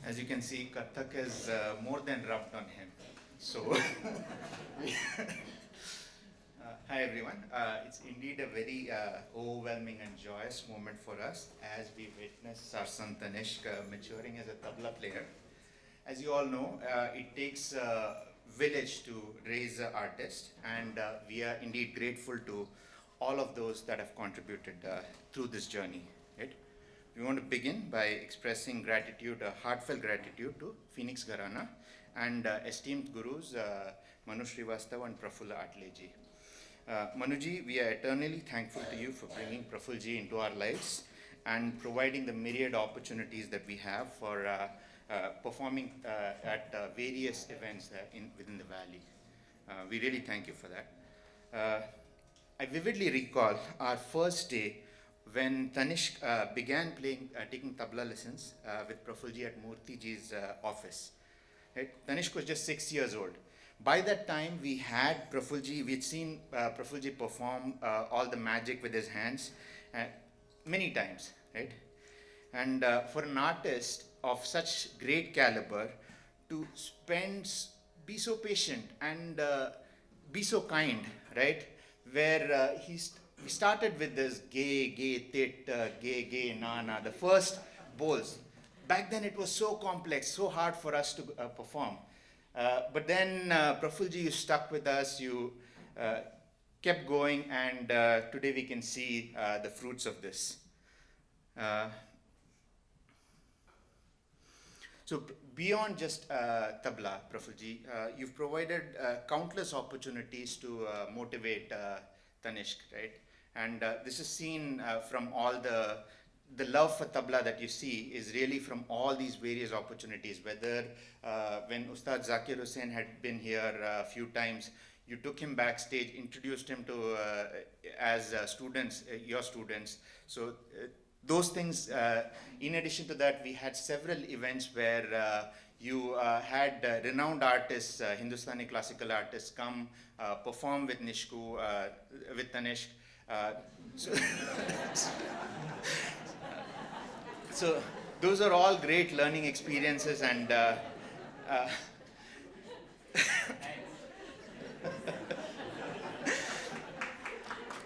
As you can see, Kathak is more than rubbed on him. So, hi everyone. It's indeed a very overwhelming and joyous moment for us as we witness our son Tanishk maturing as a tabla player. As you all know, it takes a village to raise an artist, and we are indeed grateful to all of those that have contributed through this journey. Right? We want to begin by expressing gratitude, heartfelt gratitude to Phoenix Gharana and esteemed gurus Manu Srivastav and Prafulla Atleji. Manuji, we are eternally thankful to you for bringing Prafulji into our lives and providing the myriad opportunities that we have for performing at various events within the valley. We really thank you for that. I vividly recall our first day when Tanishk began taking tabla lessons with Prafulji at Murthiji's office. Right? Tanishk was just 6 years old. By that time, we had Prafulji, we'd seen Prafulji perform all the magic with his hands many times, right? And for an artist of such great caliber to be so patient and be so kind, right? Where we started with this gay, tit, gay, na, the first bowls. Back then it was so complex, so hard for us to perform. But then Prafulji, you stuck with us, you kept going, and today we can see the fruits of this. So beyond just tabla, Prafulji, you've provided countless opportunities to motivate Tanishk, right? And this is seen from all the love for tabla that you see is really from all these various opportunities, whether when Ustad Zakir Hussain had been here a few times, you took him backstage, introduced him to as students, your students. So those things, in addition to that, we had several events where you had renowned artists, Hindustani classical artists, come perform with Nishku, with Tanishk. So those are all great learning experiences, and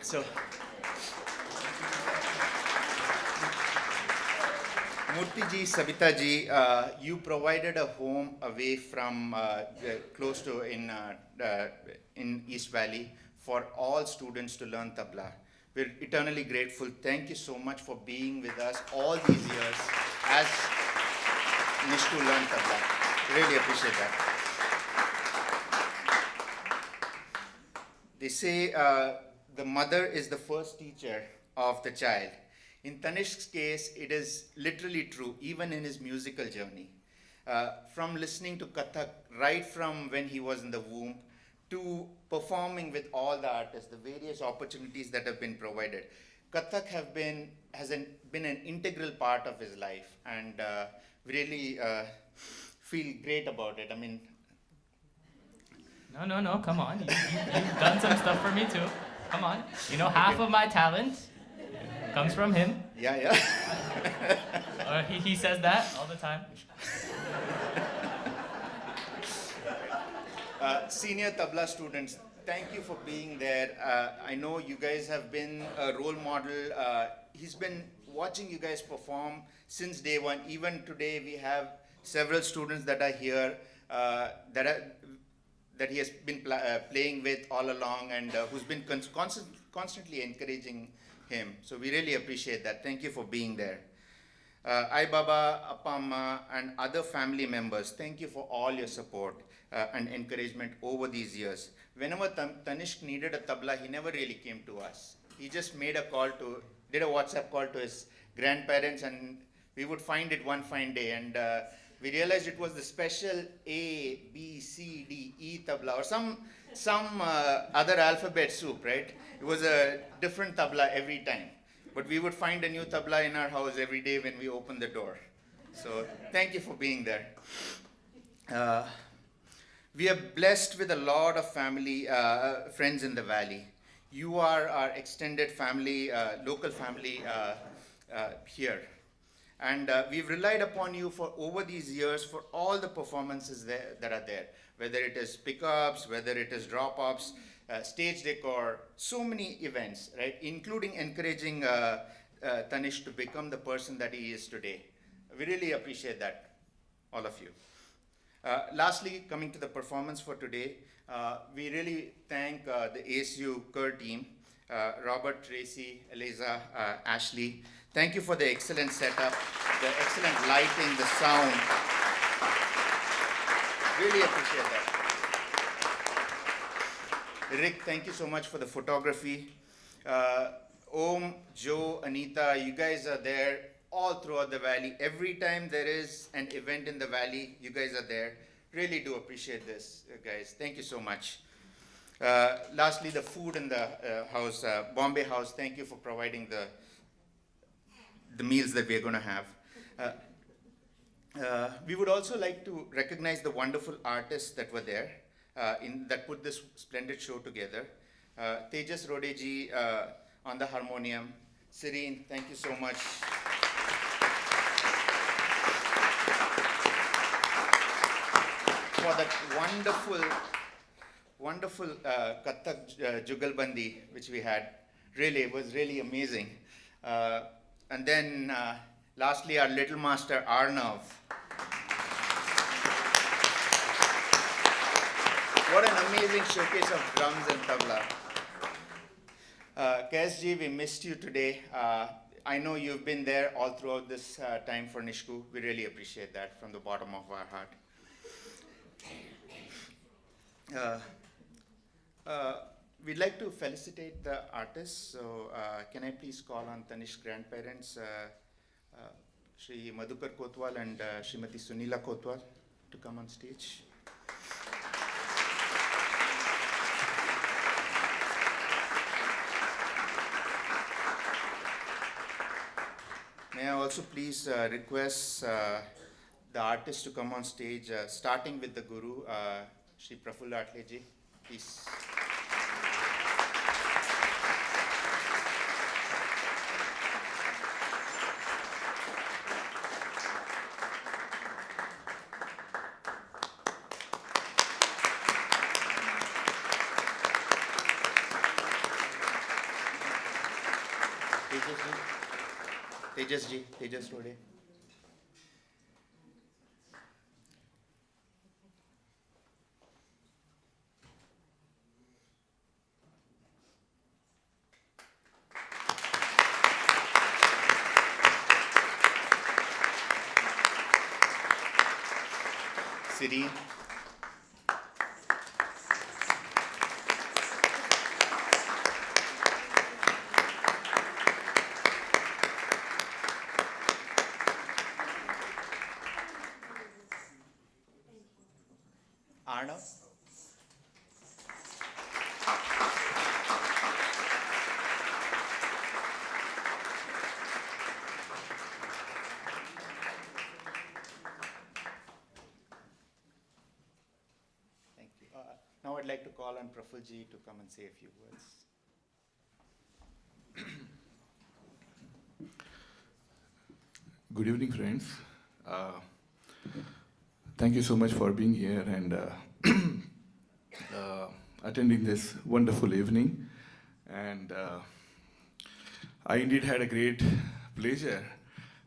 so Murthy ji, Sabita ji, you provided a home away from close to in East Valley for all students to learn tabla. We're eternally grateful. Thank you so much for being with us all these years as Nishku learned tabla. Really appreciate that. They say the mother is the first teacher of the child. In Tanishk's case, it is literally true, even in his musical journey. From listening to Kathak right from when he was in the womb to performing with all the artists, the various opportunities that have been provided. Kathak has been an integral part of his life, and really feel great about it. I mean, No, come on. You've done some stuff for me too. Come on. You know, half of my talent comes from him. Yeah. He says that all the time. Senior tabla students, thank you for being there. I know you guys have been a role model. He's been watching you guys perform since day one. Even today, we have several students that are here that he has been playing with all along, and who's been constantly encouraging him. So we really appreciate that. Thank you for being there. Ai Baba, Appa Amma, and other family members, thank you for all your support and encouragement over these years. Whenever Tanishk needed a tabla, he never really came to us. He just did a WhatsApp call to his grandparents, and we would find it one fine day, and we realized it was the special A, B, C, D, E tabla, or some other alphabet soup, right? It was a different tabla every time. But we would find a new tabla in our house every day when we opened the door. So thank you for being there. We are blessed with a lot of family, friends in the valley. You are our extended family, local family here. And we've relied upon you for over these years for all the performances that are there, whether it is pickups, whether it is drop-ups, stage decor, so many events, right? Including encouraging Tanish to become the person that he is today. We really appreciate that, all of you. Lastly, coming to the performance for today, we really thank the ASU Kerr team, Robert, Tracy, Eliza, Ashley. Thank you for the excellent setup, the excellent lighting, the sound. Really appreciate that. Rick, thank you so much for the photography. Om, Joe, Anita, you guys are there all throughout the valley. Every time there is an event in the valley, you guys are there. Really do appreciate this, guys. Thank you so much. Lastly, the food in the house, Bombay House, thank you for providing the meals that we're going to have. We would also like to recognize the wonderful artists that were there, that put this splendid show together. Tejas Rodeji on the harmonium. Serene, thank you so much. For that wonderful Kathak Jugalbandi which we had. Really, it was really amazing. And then lastly, our little master Arnav. What an amazing showcase of drums and tabla. KSG, we missed you today. I know you've been there all throughout this time for Nishku. We really appreciate that from the bottom of our heart. We'd like to felicitate the artists. So can I please call on Tanish's grandparents, Shri Madhukar Kotwal and Srimati Sunila Kotwal, to come on stage. May I also please request the artists to come on stage, starting with the Guru, Shri Prafulla Atleji, please. Tejas Rode. Siri. Arnav. Thank you. Now I'd like to call on Prafulji to come and say a few words. Good evening, friends. Thank you so much for being here and attending this wonderful evening. And I indeed had a great pleasure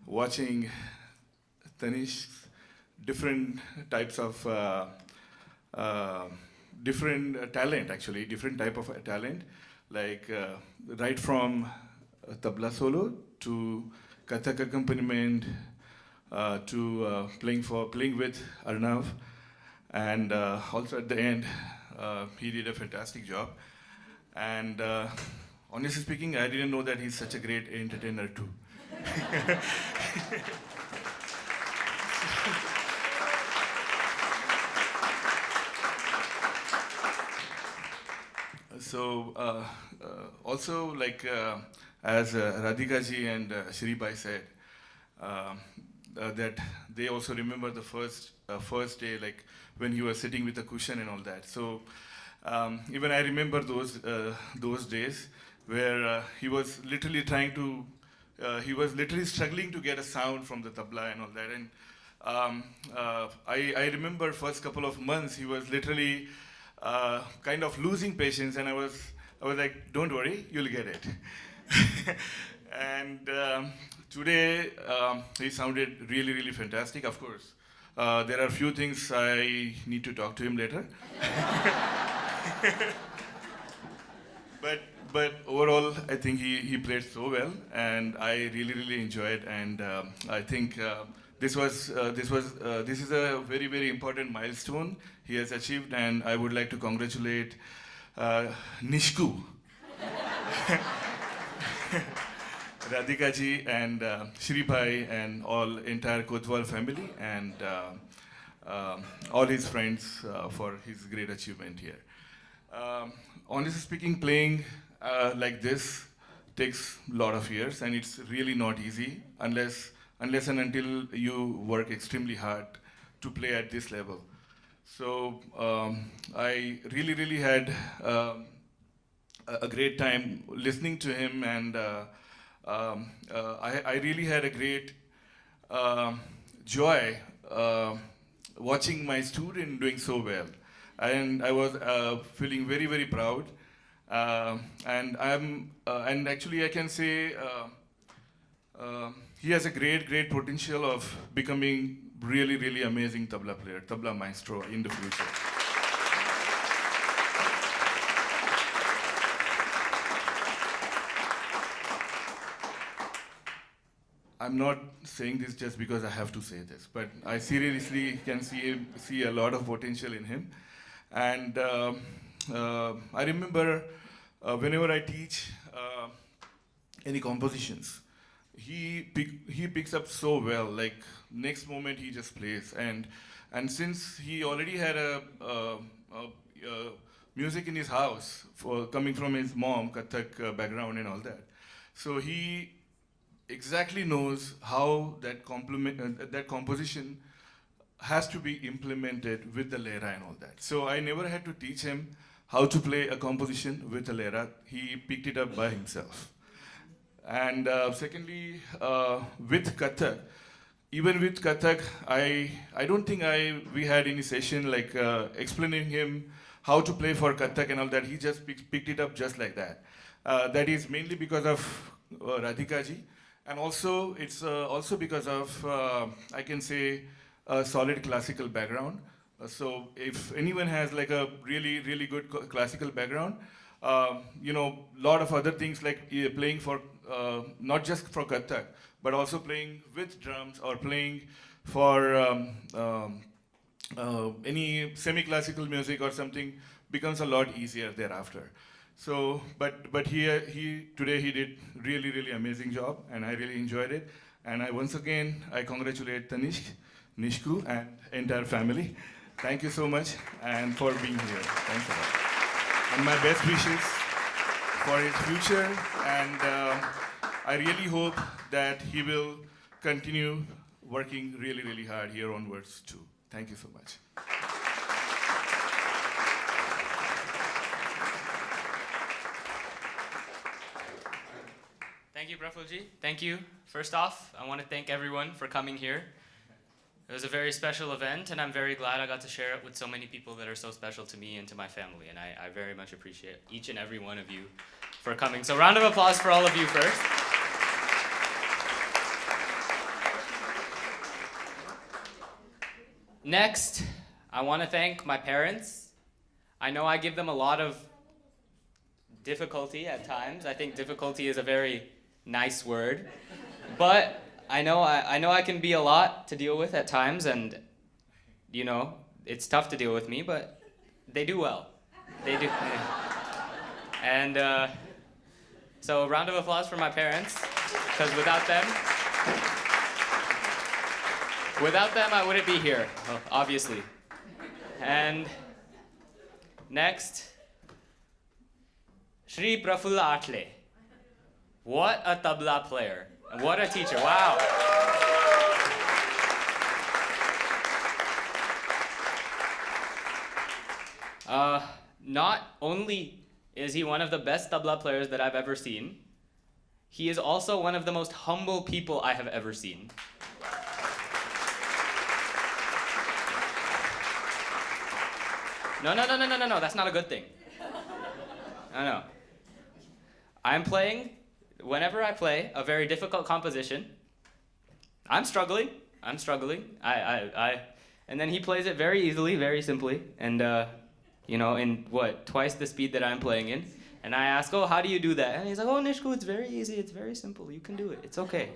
watching Tanish's different types of different talent, actually, different type of talent, like right from tabla solo to Kathak accompaniment, to playing with Arnav, and also at the end, he did a fantastic job. And honestly speaking, I didn't know that he's such a great entertainer too. So also, like as Radhika ji and Shri Bai said, that they also remember the first day, like when he was sitting with a cushion and all that. So even I remember those days where he was literally trying to he was literally struggling to get a sound from the tabla and all that. And I remember first couple of months he was literally kind of losing patience, and I was like, don't worry, you'll get it. And today he sounded really, really fantastic. Of course, there are a few things I need to talk to him later. But overall, I think he played so well, and I really, really enjoyed. And I think this is a very, very important milestone he has achieved, and I would like to congratulate Nishku, Radhika ji, and Shri Bhai, and all entire Kotwal family, and all his friends for his great achievement here. Honestly speaking, playing like this takes a lot of years, and it's really not easy unless and until you work extremely hard to play at this level. So I really, really had a great time listening to him, and I really had a great joy watching my student doing so well. And I was feeling very, very proud. And actually I can say he has a great, great potential of becoming really, really amazing tabla player, tabla maestro in the future. I'm not saying this just because I have to say this, but I seriously can see a lot of potential in him. And I remember whenever I teach any compositions, he picks up so well. Like next moment he just plays, and since he already had a music in his house coming from his mom, Kathak background and all that, so he exactly knows how that composition has to be implemented with the lera and all that. So I never had to teach him how to play a composition with a lera. He picked it up by himself. And secondly, with Kathak, even with Kathak, I don't think we had any session like explaining him how to play for Kathak and all that. He just picked it up just like that. That is mainly because of Radhika ji, and also it's also because of I can say a solid classical background. So if anyone has like a really, really good classical background, you know, lot of other things like playing for not just for Kathak, but also playing with drums or playing for any semi-classical music or something becomes a lot easier thereafter. So, but today he did really, really amazing job, and I really enjoyed it. And once again I congratulate Tanishk, Nishku, and entire family. Thank you so much, and for being here. Thanks a lot. And my best wishes for his future, and I really hope that he will continue working really, really hard here onwards too. Thank you so much. Thank you, Prafulji. Thank you. First off, I want to thank everyone for coming here. It was a very special event, and I'm very glad I got to share it with so many people that are so special to me and to my family, and I very much appreciate each and every one of you for coming. So round of applause for all of you first. Next, I want to thank my parents. I know I give them a lot of difficulty at times. I think difficulty is a very nice word, but I know I can be a lot to deal with at times, and you know, it's tough to deal with me, but they do well. They do. And so round of applause for my parents, because without them I wouldn't be here, obviously. And next, Shri Prafulla Atle. What a tabla player. And what a teacher. Wow. Not only is he one of the best tabla players that I've ever seen, He is also one of the most humble people I have ever seen. No, that's not a good thing. No. Whenever I play a very difficult composition, I'm struggling. And then he plays it very easily, very simply, and in twice the speed that I'm playing in. And I ask, oh, how do you do that? And he's like, oh, Nishku, it's very easy, it's very simple, you can do it, it's okay.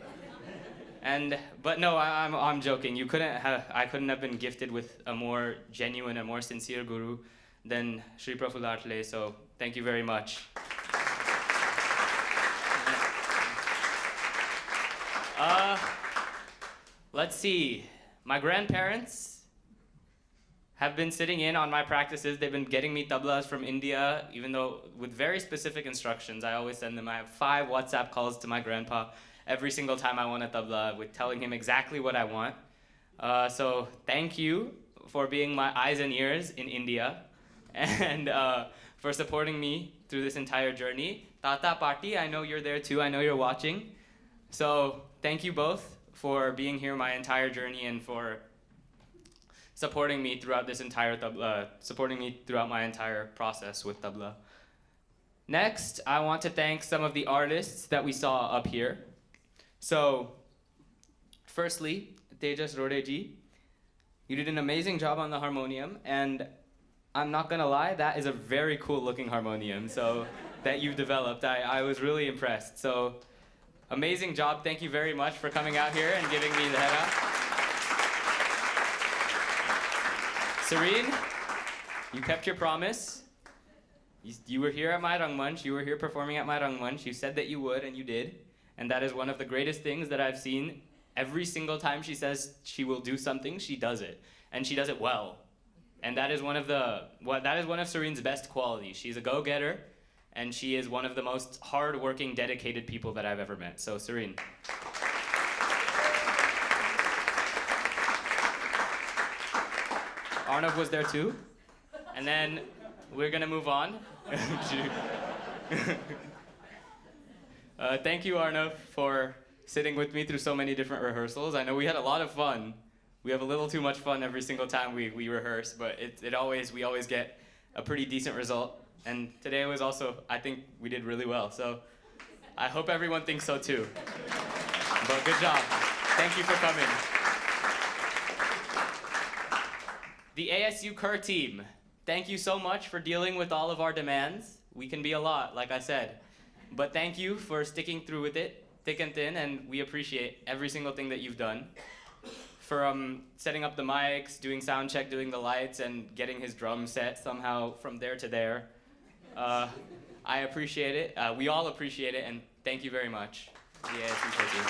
But no, I'm joking. I couldn't have been gifted with a more genuine, a more sincere guru than Sri Prafulla Atle, so thank you very much. Let's see. My grandparents have been sitting in on my practices. They've been getting me tablas from India, even though with very specific instructions. I always send them. I have 5 WhatsApp calls to my grandpa every single time I want a tabla with telling him exactly what I want. So thank you for being my eyes and ears in India and for supporting me through this entire journey. Tata Party, I know you're there too. I know you're watching. So thank you both for being here my entire journey and for supporting me throughout this entire supporting me throughout my entire process with tabla. Next, I want to thank some of the artists that we saw up here. So, firstly, Tejas Rodeji, you did an amazing job on the harmonium, and I'm not gonna lie, that is a very cool looking harmonium, so that you've developed. I was really impressed. So, amazing job. Thank you very much for coming out here and giving me the head up. Serene, you kept your promise. You were here at my Rangmanch. You were here performing at my Rangmanch. You said that you would, and you did. And that is one of the greatest things that I've seen. Every single time she says she will do something, she does it. And she does it well. And that is one of Serene's best qualities. She's a go-getter, and she is one of the most hard-working, dedicated people that I've ever met. So, Serene. Arnav was there too. And then we're gonna move on. Thank you, Arnav, for sitting with me through so many different rehearsals. I know we had a lot of fun. We have a little too much fun every single time we rehearse, but we always get a pretty decent result. And today was also, I think we did really well. So I hope everyone thinks so too. But good job. Thank you for coming. The ASU Kerr team, thank you so much for dealing with all of our demands. We can be a lot, like I said. But thank you for sticking through with it, thick and thin, and we appreciate every single thing that you've done. From setting up the mics, doing sound check, doing the lights, and getting his drum set somehow from there to there. I appreciate it. We all appreciate it, and thank you very much. The ASU Kerr team.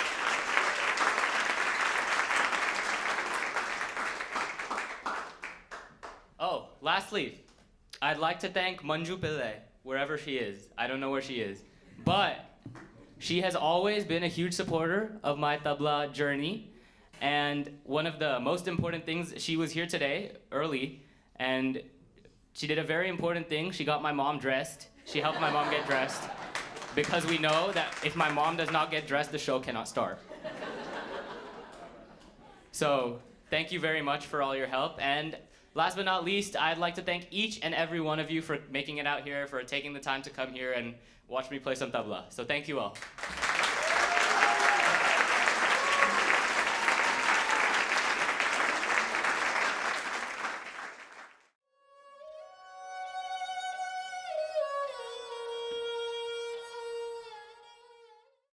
Oh, lastly, I'd like to thank Manju Pillai, wherever she is. I don't know where she is. But she has always been a huge supporter of my tabla journey. And one of the most important things, she was here today, early, and she did a very important thing. She got my mom dressed. She helped my mom get dressed. Because we know that if my mom does not get dressed, the show cannot start. So, thank you very much for all your help. And last but not least, I'd like to thank each and every one of you for making it out here, for taking the time to come here and watch me play some tabla. So thank you all.